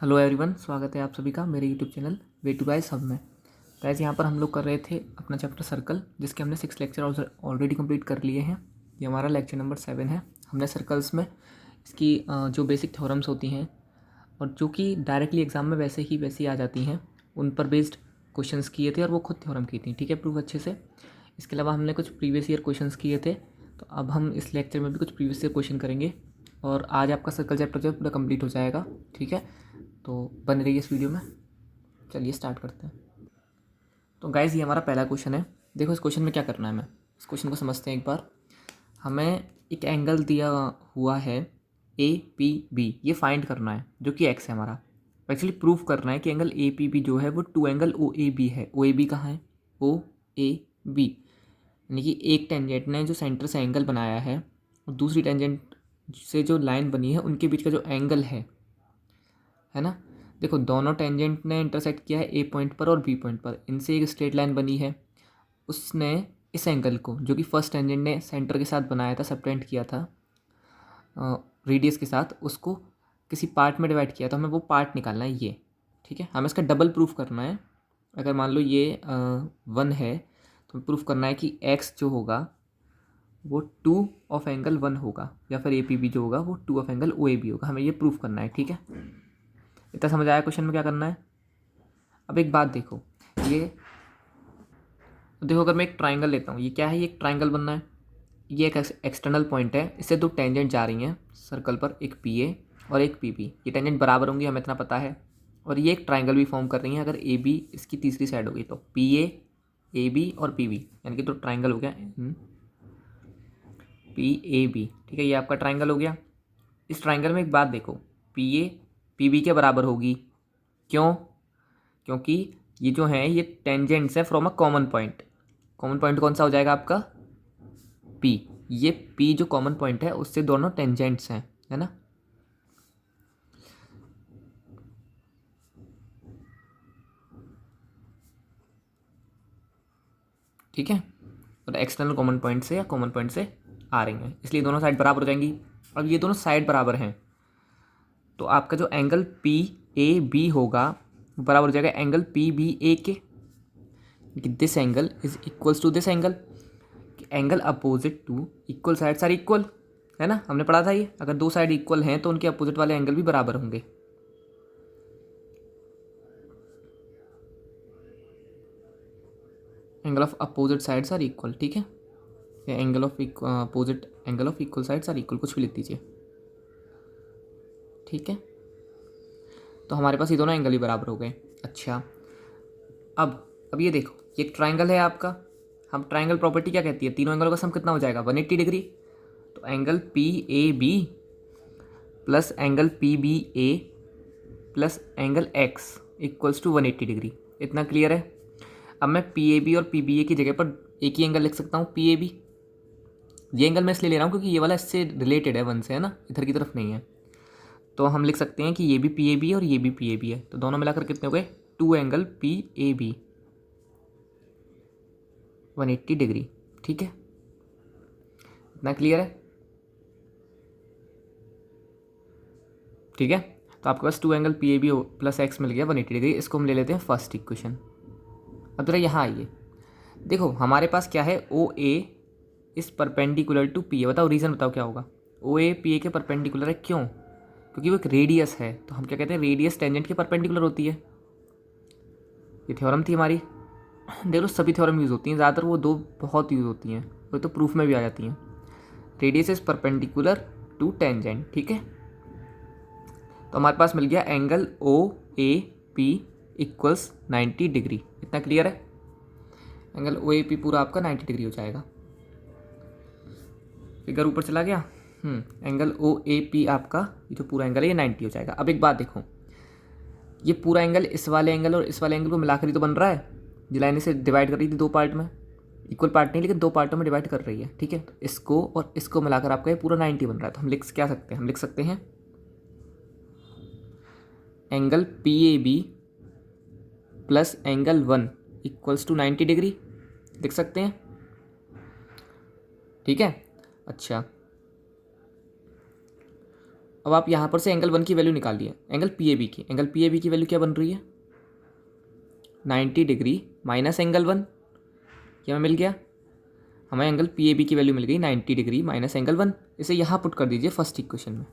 Hello everyone, स्वागत है आप सभी का मेरे YouTube channel way to guys hub में। गाइस यहाँ पर हम लोग कर रहे थे अपना चैप्टर सर्कल, जिसके हमने 6 लेक्चर ऑलरेडी कंप्लीट कर लिए हैं। ये हमारा लेक्चर नंबर 7 है। हमने सर्कल्स में इसकी जो बेसिक थ्योरम्स होती हैं और जो कि डायरेक्टली एग्जाम में वैसे ही आ जाती हैं, उन पर बेस्ड क्वेश्चंस किए थे और वो खुद थ्योरम की थी। ठीक है, प्रूफ अच्छे से। इसके अलावा हमने कुछ प्रीवियस ईयर क्वेश्चंस किए थे, तो अब हम इस लेक्चर में भी कुछ प्रीवियस ईयर क्वेश्चन करेंगे और आज आपका सर्कल चैप्टर जो है पूरा कंप्लीट हो जाएगा। ठीक है, तो बने रहिए इस वीडियो में। चलिए स्टार्ट करते हैं। तो गाइज़, ये हमारा पहला क्वेश्चन है। देखो इस क्वेश्चन में क्या करना है, मैं इस क्वेश्चन को समझते हैं एक बार। हमें एक एंगल दिया हुआ है ए पी बी, ये फाइंड करना है जो कि एक्स है हमारा। एक्चुअली प्रूफ करना है कि एंगल ए पी बी जो है वो two angle O A B है। ओ ए बी कहाँ है? ओ ए बी, यानी कि एक टेंजेंट ने जो सेंटर से एंगल बनाया है और दूसरी टेंजेंट से जो लाइन बनी है उनके बीच का जो एंगल है ना। देखो दोनों टेंजेंट ने इंटरसेक्ट किया है ए पॉइंट पर और बी पॉइंट पर, इनसे एक स्ट्रेट लाइन बनी है। उसने इस एंगल को, जो कि फर्स्ट टेंजेंट ने सेंटर के साथ बनाया था, सबटेंड किया था रेडियस के साथ, उसको किसी पार्ट में डिवाइड किया, तो हमें वो पार्ट निकालना है ये। ठीक है, हमें इसका डबल प्रूफ करना है। अगर मान लो ये 1 है तो प्रूफ करना है कि एक्स जो होगा वो 2 ऑफ एंगल 1 होगा, या फिर ए पी बी जो होगा वो 2 of angle O A B होगा। हमें ये प्रूफ करना है। ठीक है, इतना समझ आया क्वेश्चन में क्या करना है। अब एक बात देखो, ये देखो अगर मैं एक ट्राइंगल लेता हूँ, ये क्या है? ये एक ट्राइंगल बनना है। ये एक एक्सटर्नल पॉइंट है, इससे दो टेंजेंट जा रही हैं सर्कल पर, एक पी ए और एक पी बी। ये टेंजेंट बराबर होंगी, हमें इतना पता है। और ये एक ट्राइंगल भी फॉर्म कर रही हैं। अगर ए बी इसकी तीसरी साइड होगी तो पी ए बी और पी बी, यानी कि तो ट्राइंगल हो गया पी ए बी। ठीक है, ये आपका ट्राइंगल हो गया। इस ट्राइंगल में एक बात देखो, पी ए पी बी के बराबर होगी। क्यों? क्योंकि ये जो है ये टेंजेंट्स है from a common point. Common point कौन सा हो जाएगा आपका? पी। ये पी जो कॉमन पॉइंट है उससे दोनों टेंजेंट्स हैं, है ना। ठीक है, और एक्सटर्नल कॉमन पॉइंट से या कॉमन पॉइंट से आ रही हैं, इसलिए दोनों साइड बराबर हो जाएंगी। अब ये दोनों साइड बराबर हैं तो आपका जो एंगल पी ए बी होगा वो बराबर हो जाएगा एंगल पी बी ए के। This angle is equals to this angle. Angle opposite to equal sides are equal, है ना, हमने पढ़ा था ये। अगर दो साइड इक्वल हैं तो उनके अपोजिट वाले एंगल भी बराबर होंगे। Angle of opposite sides are equal. ठीक है, या angle of opposite angle of equal sides are equal, कुछ भी लिख दीजिए। ठीक है, तो हमारे पास ये दोनों एंगल ही बराबर हो गए। अच्छा, अब ये देखो, ये एक ट्राइंगल है आपका। हम ट्राइंगल प्रॉपर्टी क्या कहती है? तीनों एंगलों का सम कितना हो जाएगा? 180 डिग्री। तो angle P A B plus angle P B A plus angle x equals to 180 degree. इतना क्लियर है। अब मैं पी ए बी और पी बी ए की जगह पर एक ही एंगल लिख सकता हूँ, पी ए बी। ये एंगल मैं इसलिए ले रहा हूँ क्योंकि ये वाला इससे रिलेटेड है, 1 से, है ना, इधर की तरफ नहीं है। तो हम लिख सकते हैं कि ये भी पी ए बी है और ये भी पी ए बी है, तो दोनों मिलाकर कितने हो गए? 2 angle P A B 180 degree. ठीक है, इतना क्लियर है। ठीक है, तो आपके पास 2 angle P A B plus x मिल गया 180 डिग्री। इसको हम ले लेते हैं फर्स्ट इक्वेशन। अब जरा यहाँ आइए, देखो हमारे पास क्या है? O A is perpendicular to P A. बताओ रीज़न, बताओ क्या होगा? ओ ए पी ए के परपेंडिकुलर है, क्यों? क्योंकि वो एक रेडियस है, तो हम क्या कहते हैं? रेडियस टेंजेंट के परपेंडिकुलर होती है। ये थ्योरम थी हमारी। देखो सभी थ्योरम यूज़ होती हैं, ज़्यादातर वो दो बहुत यूज़ होती हैं, वो तो प्रूफ में भी आ जाती हैं। Radius is perpendicular to tangent. ठीक है, तो हमारे पास मिल गया angle O A P equals 90 degree. इतना क्लियर है। एंगल ओ ए पी पूरा आपका 90 डिग्री हो जाएगा। फिगर ऊपर चला गया। एंगल ओ ए पी आपका ये जो पूरा एंगल है ये 90 हो जाएगा। अब एक बात देखो, ये पूरा एंगल इस वाले एंगल और इस वाले एंगल को मिलाकर ही तो बन रहा है। जो लाइन इसे डिवाइड कर रही थी दो पार्ट में, इक्वल पार्ट नहीं लेकिन दो पार्टों में डिवाइड कर रही है। ठीक है, तो इसको और इसको मिलाकर आपका ये पूरा 90 बन रहा है। तो हम लिख क्या सकते हैं? हम लिख सकते हैं angle P A B plus angle 1 equals to 90 degree, लिख सकते हैं। ठीक है, अच्छा अब आप यहाँ पर से एंगल 1 की वैल्यू निकालिए, एंगल PAB की। एंगल PAB की वैल्यू क्या बन रही है? 90 डिग्री माइनस एंगल 1। क्या हमें मिल गया? हमें एंगल PAB की वैल्यू मिल गई 90 डिग्री माइनस एंगल 1। इसे यहाँ पुट कर दीजिए फर्स्ट इक्वेशन में।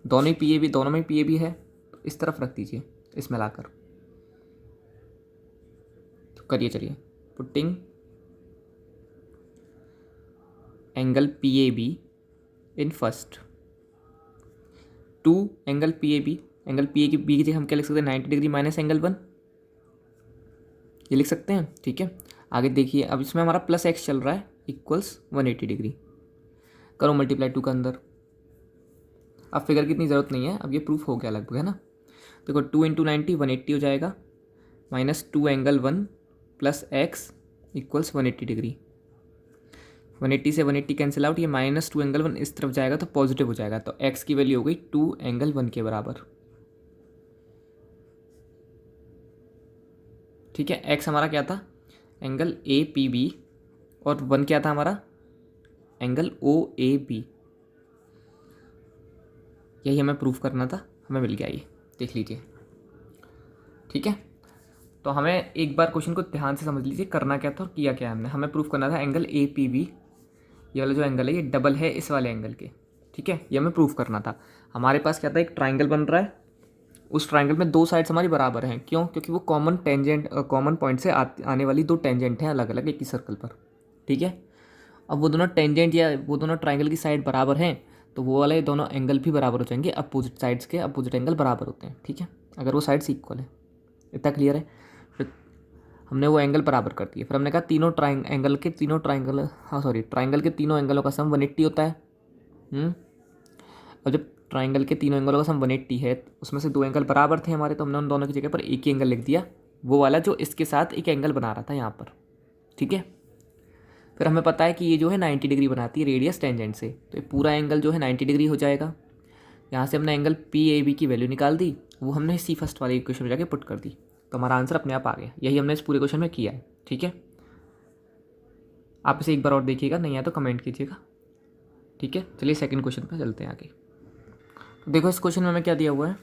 दोनों में PAB है, तो इस तरफ रख दीजिए इसमें लाकर। तो करिए, चलिए। Putting angle PAB in first two angle PAB। Angle PAB की जगह हम क्या लिख सकते हैं? 90 डिग्री माइनस एंगल 1, ये लिख सकते हैं। ठीक है, आगे देखिए। अब इसमें हमारा प्लस एक्स चल रहा है, इक्वल्स 180 डिग्री। करो मल्टीप्लाई 2 का अंदर। अब फिगर की इतनी ज़रूरत नहीं है, अब ये प्रूफ हो गया लगभग, है ना। देखो 2 इंटू 90 180 हो जाएगा, minus 2 angle 1 plus x equals 180 degree. 180 से 180 कैंसिल आउट, ये माइनस 2 एंगल 1 इस तरफ जाएगा तो पॉजिटिव हो जाएगा, तो एक्स की वैल्यू हो गई 2 एंगल 1 के बराबर। ठीक है, एक्स हमारा क्या था? एंगल APB, और 1 क्या था हमारा? Angle OAB। यही हमें प्रूफ करना था, हमें मिल गया, ये देख लीजिए। ठीक है, तो हमें एक बार क्वेश्चन को ध्यान से समझ लीजिए, करना क्या था और किया क्या हमने। हमें प्रूफ करना था एंगल APB, ये वाला जो एंगल है ये डबल है इस वाले एंगल के। ठीक है, ये हमें प्रूफ करना था। हमारे पास क्या था? एक ट्राइंगल बन रहा है, उस ट्राइंगल में दो साइड्स हमारी बराबर हैं। क्यों? क्योंकि वो कॉमन पॉइंट से आने वाली दो टेंजेंट हैं अलग अलग एक ही सर्कल पर। ठीक है, अब वो दोनों टेंजेंट या वो दोनों ट्राइंगल की साइड बराबर हैं, तो वो वाले दोनों एंगल भी बराबर हो जाएंगे। अपोजिट साइड्स के अपोजिट एंगल बराबर होते हैं। ठीक है, अगर वो साइड्स इक्वल है। इतना क्लियर है? फिर हमने वो एंगल बराबर कर दिए। फिर हमने कहा ट्राइंगल के तीनों एंगलों का सम 180 होता है। और जब ट्राइंगल के तीनों एंगलों का सम 180 है, उसमें से दो एंगल बराबर थे हमारे, तो हमने उन दोनों की जगह पर एक ही एंगल लिख दिया, वो वाला जो इसके साथ एक एंगल बना रहा था यहाँ पर। ठीक है, फिर हमें पता है कि ये जो है 90 डिग्री बनाती है रेडियस टेंजेंट से, तो ये पूरा एंगल जो है 90 डिग्री हो जाएगा। यहाँ से हमने एंगल PAB की वैल्यू निकाल दी, वो हमने इसी फर्स्ट वाले इक्वेशन में जाके पुट कर दी, तो हमारा आंसर अपने आप आ गया। यही हमने इस पूरे क्वेश्चन में किया है। ठीक है, आप इसे एक बार और देखिएगा, नहीं आया तो कमेंट कीजिएगा। ठीक है, चलिए सेकंड क्वेश्चन पर चलते हैं आगे। तो देखो इस क्वेश्चन में हमें क्या दिया हुआ है?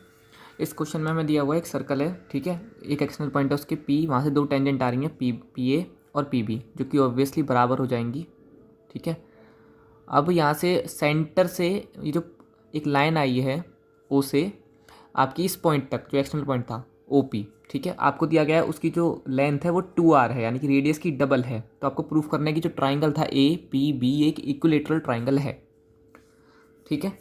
इस क्वेश्चन में हमें दिया हुआ है एक सर्कल है। ठीक है, एक एक्सटर्नल पॉइंट है उसके P, वहाँ से दो टेंजेंट आ रही हैं PA और PB, जो कि ऑब्वियसली बराबर हो जाएंगी। ठीक है, अब यहाँ से सेंटर से ये जो एक लाइन आई है O से आपकी इस पॉइंट तक, जो एक्सटर्नल पॉइंट था OP। ठीक है, आपको दिया गया है उसकी जो लेंथ है वो 2R है, यानी कि रेडियस की डबल है। तो आपको प्रूफ करना है कि जो ट्राइंगल था APB एक इक्विलेटरल ट्राइंगल है। ठीक है,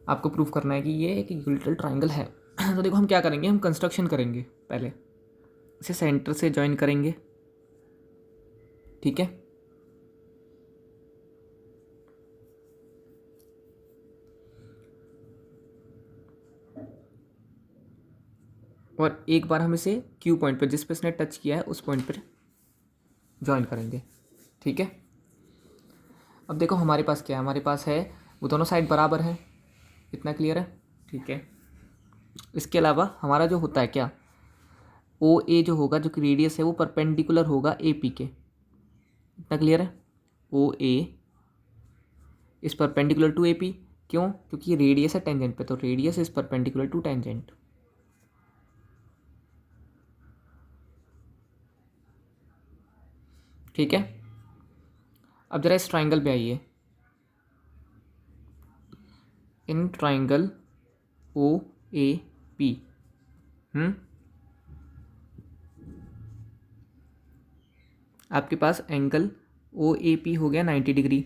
आपको प्रूफ करना है कि ये एक इक्विलेटरल ट्राइंगल है। तो देखो हम क्या करेंगे, हम कंस्ट्रक्शन करेंगे। पहले इसे सेंटर से ज्वाइन करेंगे। ठीक है, और एक बार हम इसे Q पॉइंट पर, जिस पे इसने टच किया है उस पॉइंट पर ज्वाइन करेंगे। ठीक है, अब देखो हमारे पास क्या है? हमारे पास है वो दोनों साइड बराबर हैं। इतना क्लियर है? ठीक है, इसके अलावा हमारा जो होता है क्या, OA जो होगा, जो कि रेडियस है, वो परपेंडिकुलर होगा AP के। इतना क्लियर है? OA is perpendicular to AP। क्यों? क्योंकि रेडियस है टेंजेंट पे, तो radius is perpendicular to tangent. ठीक है, अब जरा इस ट्राइंगल पे आइए। इन ट्राइंगल OAP आपके पास एंगल OAP हो गया 90 डिग्री,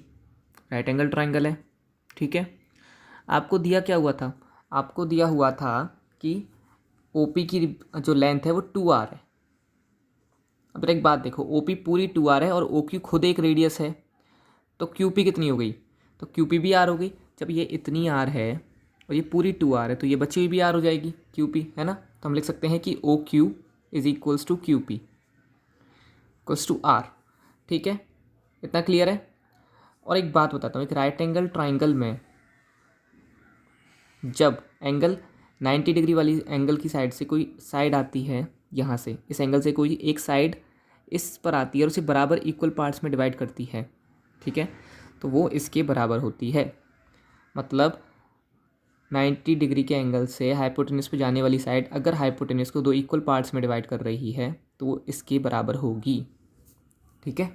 राइट एंगल ट्राइंगल है। ठीक है, आपको दिया क्या हुआ था? आपको दिया हुआ था कि OP की जो लेंथ है वो 2R है। अब एक बात देखो, OP पूरी 2R है और OQ खुद एक रेडियस है, तो QP कितनी हो गई? तो QP भी R हो गई। जब ये इतनी R है और ये पूरी 2R है, तो ये बची हुई भी R हो जाएगी, QP, है ना। तो हम लिख सकते हैं कि OQ is equals to QP equals to R। ठीक है, इतना क्लियर है? और एक बात बताता हूँ, एक राइट एंगल ट्राइंगल में जब एंगल 90 डिग्री वाली एंगल की साइड से कोई साइड आती है, यहाँ से इस एंगल से कोई एक साइड इस पर आती है और उसे बराबर इक्वल पार्ट्स में डिवाइड करती है। ठीक है, तो वो इसके बराबर होती है। मतलब 90 डिग्री के एंगल से हाइपोटेन्यूज पे जाने वाली साइड अगर हाइपोटेन्यूज को 2 इक्वल पार्ट्स में डिवाइड कर रही है तो वो इसके बराबर होगी। ठीक है,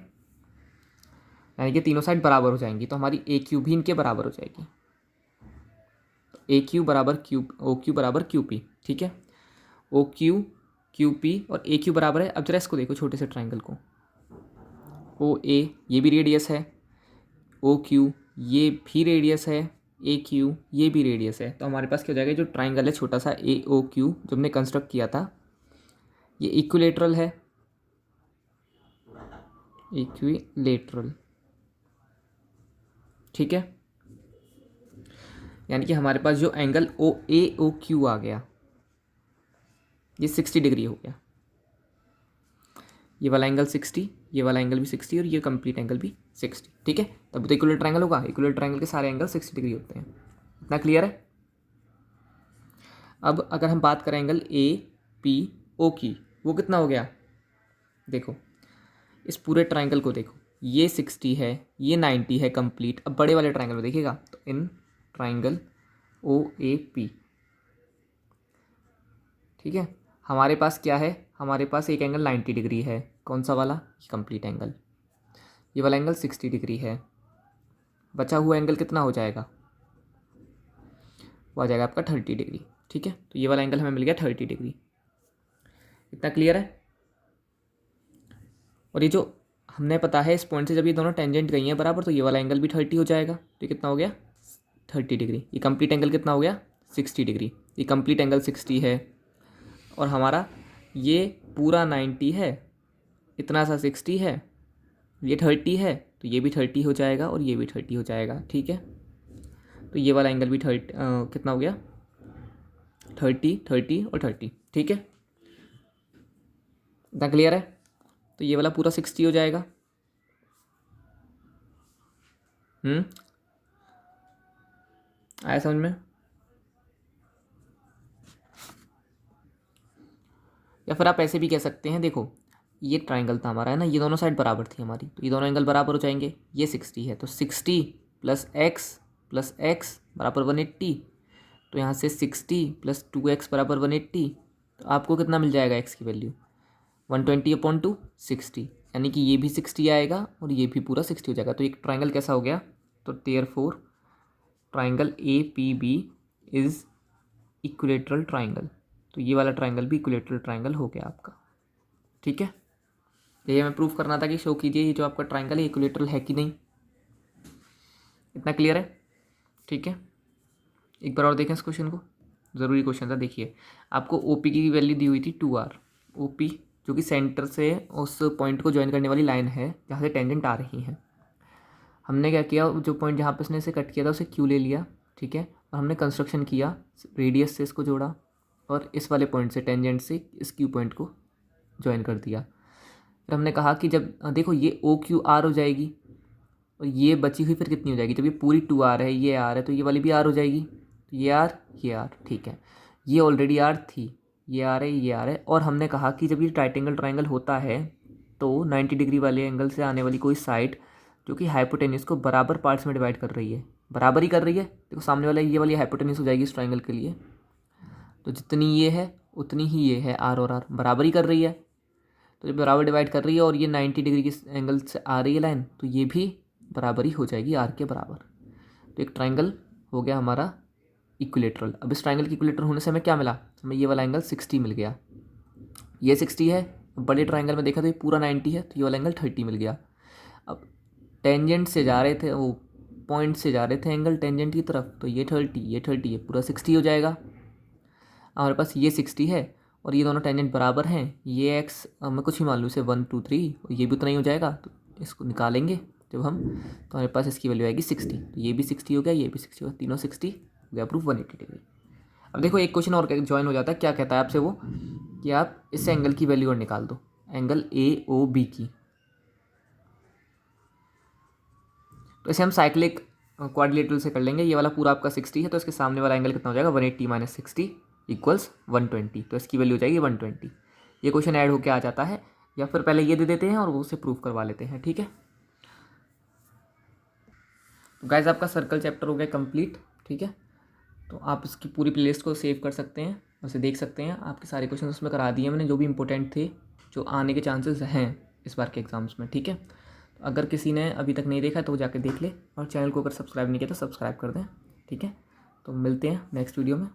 यानी कि तीनों साइड बराबर हो जाएंगी तो हमारी ए क्यू भी इनके बराबर हो जाएगी। ए क्यू बराबर क्यू, ओ क्यू बराबर क्यू पी। ठीक है, ओ क्यू क्यू पी और ए क्यू बराबर है। अब जरा इसको देखो, छोटे से ट्राइंगल को, ओ ए ये भी रेडियस है, ओ क्यू ये भी रेडियस है, ए क्यू ये भी रेडियस है। तो हमारे पास क्या हो जाएगा, जो ट्राइंगल है छोटा सा ए ओ क्यू जो हमने कंस्ट्रक्ट किया था ये इक्विलेटरल है, इक्विलेटरल। ठीक है, यानी कि हमारे पास जो एंगल ओ ए ओ क्यू आ गया ये 60 डिग्री हो गया। ये वाला एंगल 60, ये वाला एंगल भी 60 और ये कंप्लीट एंगल भी 60। ठीक है, तब तो इक्विलेटरल ट्रायंगल होगा। इक्विलेटरल ट्रायंगल के सारे एंगल 60 डिग्री होते हैं। इतना क्लियर है। अब अगर हम बात करें एंगल ए पी ओ की, वो कितना हो गया, देखो इस पूरे ट्रायंगल को देखो, ये 60 है, ये 90 है कंप्लीट। अब बड़े वाले ट्रायंगल में देखिएगा तो in triangle O A P, ठीक है, हमारे पास क्या है, हमारे पास एक एंगल 90 डिग्री है। कौन सा वाला, कंप्लीट एंगल। ये वाला एंगल 60 डिग्री है। बचा हुआ एंगल कितना हो जाएगा, वो आ जाएगा आपका 30 डिग्री। ठीक है, तो ये वाला एंगल हमें मिल गया 30 डिग्री। इतना क्लियर है। और ये जो हमने पता है इस पॉइंट से जब ये दोनों टेंजेंट गई हैं बराबर तो ये वाला एंगल भी 30 हो जाएगा। तो ये कितना हो गया 30 डिग्री। ये कंप्लीट एंगल कितना हो गया 60 डिग्री। ये कंप्लीट एंगल 60 है और हमारा ये पूरा 90 है, इतना सा 60 है, ये 30 है तो ये भी 30 हो जाएगा और ये भी 30 हो जाएगा। ठीक है, तो ये वाला एंगल भी 30 कितना हो गया 30 30 और 30। ठीक है, इतना क्लियर है। तो ये वाला पूरा 60 हो जाएगा। आया समझ में। या फिर आप ऐसे भी कह सकते हैं, देखो ये ट्राइंगल था हमारा, है ना, ये दोनों साइड बराबर थी हमारी, तो ये दोनों एंगल बराबर हो जाएंगे। ये 60 है तो 60 प्लस एक्स बराबर 180। तो यहाँ से 60 प्लस 2x बराबर 180। तो आपको कितना मिल जाएगा x की वैल्यू 120/2 60, यानी कि ये भी 60 आएगा और ये भी पूरा 60 हो जाएगा। तो एक ट्राइंगल कैसा हो गया, तो therefore triangle A P B is equilateral triangle. तो ये वाला ट्राइंगल भी इक्विलेटरल ट्राइंगल हो गया आपका। ठीक है, ये हमें प्रूफ करना था कि शो कीजिए ये जो आपका ट्राइंगल है इक्विलेटरल है कि नहीं। इतना क्लियर है। ठीक है, एक बार और देखें इस क्वेश्चन को, ज़रूरी क्वेश्चन था। देखिए आपको ओपी की वैल्यू दी हुई थी 2r। ओपी जो कि सेंटर से उस पॉइंट को ज्वाइन करने वाली लाइन है जहाँ से टेंजेंट आ रही हैं। हमने क्या किया, जो पॉइंट जहाँ पे उसने इसे कट किया था उसे क्यू ले लिया। ठीक है, और हमने कंस्ट्रक्शन किया, रेडियस से इसको जोड़ा और इस वाले पॉइंट से टेंजेंट से इस क्यू पॉइंट को ज्वाइन कर दिया। फिर हमने कहा कि जब देखो ये ओ क्यू आर हो जाएगी और ये बची हुई फिर कितनी हो जाएगी, जब ये पूरी 2r है, ये r है, तो ये वाली भी r हो जाएगी। तो ये r ये r, ठीक है, ये ऑलरेडी r थी, ये r है, ये r है। और हमने कहा कि जब ये राइट एंगल ट्राइंगल होता है तो 90 डिग्री वाले एंगल से आने वाली कोई साइड जो कि हाइपोटेन्यूज को बराबर पार्ट्स में डिवाइड कर रही है, बराबर ही कर रही है। देखो सामने वाला ये वाली हाइपोटेन्यूज हो जाएगी इस ट्राइंगल के लिए, तो जितनी ये है उतनी ही ये है, r और r बराबर ही कर रही है। तो जब बराबर डिवाइड कर रही है और ये 90 डिग्री के एंगल से आ रही है लाइन, तो ये भी बराबर ही हो जाएगी r के बराबर। तो एक ट्राइंगल हो गया हमारा इक्विलेटरल। अब इस ट्राइंगल के इक्विलेटरल होने से हमें क्या मिला, हमें ये वाला एंगल 60 मिल गया, ये 60 है। बड़े ट्राइंगल में देखा तो ये पूरा 90 है, तो ये वाला एंगल 30 मिल गया। अब टेंजेंट से जा रहे थे, वो पॉइंट से जा रहे थे एंगल टेंजेंट की तरफ, तो ये 30 ये 30 ये पूरा 60 हो जाएगा। हमारे पास ये 60 है और ये दोनों टेंजेंट बराबर हैं। ये एक्स मैं कुछ ही मान लूँ इसे 1 2 3, और ये भी उतना ही हो जाएगा। तो इसको निकालेंगे जब हम, तो हमारे पास इसकी वैल्यू आएगी 60। तो ये भी 60 हो गया, ये भी 60 हो गया, तीनों 60 हो गया, प्रूफ 180 डिग्री। अब देखो एक क्वेश्चन और ज्वाइन हो जाता है, क्या कहता है आपसे वो, कि आप इस एंगल की वैल्यू और निकाल दो, एंगल ए ओ बी की। तो इसे हम साइक्लिक क्वाड्रिलेटरल से कर लेंगे। ये वाला पूरा आपका 60 है तो इसके सामने वाला एंगल कितना हो जाएगा 180 - 60 = 120। तो इसकी वैल्यू हो जाएगी 120। ये क्वेश्चन ऐड होकर आ जाता है, या फिर पहले ये दे देते हैं और वो उसे प्रूफ करवा लेते हैं। ठीक है, तो गाइज आपका सर्कल चैप्टर हो गया कंप्लीट। ठीक है, तो आप इसकी पूरी प्लेलिस्ट को सेव कर सकते हैं, उसे देख सकते हैं। आपके सारे क्वेश्चन उसमें करा दिए मैंने, जो भी इंपॉर्टेंट थे, जो आने के चांसेस हैं इस बार के एग्ज़ाम्स में, ठीक है। तो अगर किसी ने अभी तक नहीं देखा तो वो जाके देख ले, और चैनल को अगर सब्सक्राइब नहीं किया तो सब्सक्राइब कर दें, ठीक है। तो मिलते हैं नेक्स्ट वीडियो में।